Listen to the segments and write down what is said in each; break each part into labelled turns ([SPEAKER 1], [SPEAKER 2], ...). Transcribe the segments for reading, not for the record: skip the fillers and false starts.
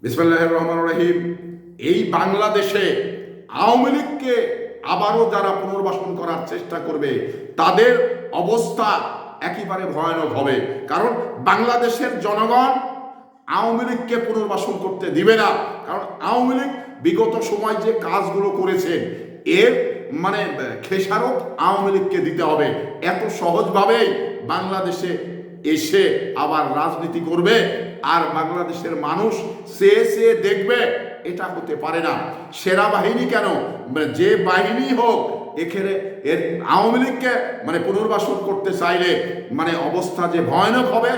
[SPEAKER 1] বিসমিল্লাহির রহমানির রহিম। এই বাংলাদেশে আওয়ামী লীগকে আবারও যারা পুনর্বাসন করার চেষ্টা করবে তাদের অবস্থা একেবারে ভয়ানক হবে। কারণ বাংলাদেশের জনগণ আওয়ামী লীগকে পুনর্বাসন করতে দিবে না। কারণ আওয়ামী লীগ বিগত সময় যে কাজগুলো করেছে এর খেসারত আওয়ামী লীগকে দিতে হবে। এত সহজভাবেই বাংলাদেশে এসে আবার রাজনীতি করবে আর বাংলাদেশের মানুষ চেয়ে দেখবে, এটা হতে পারে না। সেনাবাহিনী কেন, যে বাহিনী হোক, এখানে এর আওয়ামী লীগকে পুনর্বাসন করতে চাইলে অবস্থা যে ভয়ানক হবে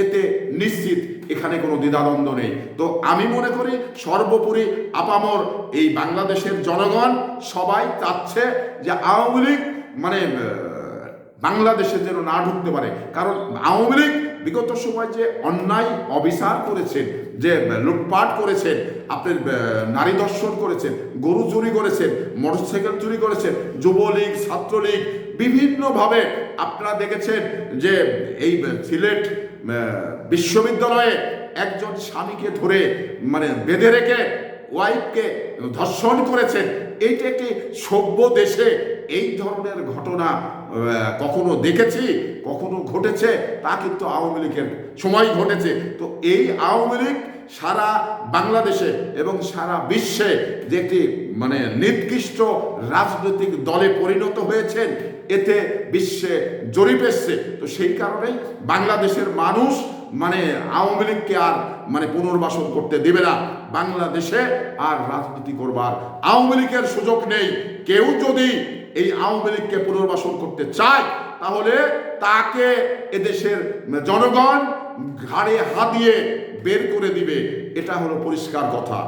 [SPEAKER 1] এতে নিশ্চিত, এখানে কোনো দ্বিধাদ্বন্দ্ব নেই। তো আমি মনে করি সর্বোপরি আপামর এই বাংলাদেশের জনগণ সবাই চাচ্ছে যে আওয়ামী লীগ বাংলাদেশে যেন না ঢুকতে পারে। কারণ আওয়ামী লীগ বিগত সময় যে অন্যায় অবিচার করেছেন, যে লুটপাট করেছেন, আপনার নারী দর্শন করেছেন, গরু চুরি করেছেন, মোটরসাইকেল চুরি করেছেন, যুবলীগ, ছাত্রলীগ, বিভিন্নভাবে আপনারা দেখেছেন যে এই সিলেট বিশ্ববিদ্যালয়ে একজন স্বামীকে ধরে বেঁধে রেখে ওয়াইফকে ধর্ষণ করেছেন। এইটা কি সভ্য দেশে এই ধরনের ঘটনা কখনো দেখেছি, কখনো ঘটেছে? তা কিন্তু আওয়ামী লীগের সময় ঘটেছে। তো এই আওয়ামী লীগ সারা বাংলাদেশে এবং সারা বিশ্বে যে একটি নিকৃষ্ট রাজনৈতিক দলে পরিণত হয়েছেন, এতে বিশ্বে জরিপ এসছে। তো সেই কারণেই বাংলাদেশের মানুষ আওয়ামী লীগকে আর পুনর্বাসন করতে দেবে না। বাংলাদেশে আর রাজনীতি করবার আওয়ামী লীগের সুযোগ নেই। কেউ যদি এই আওয়ামী লীগকে পুনর্বাসন করতে চায় তাহলে তাকে এদেশের জনগণ ঘাড়ে হাত দিয়ে বের করে দিবে। এটা হলো পরিষ্কার কথা।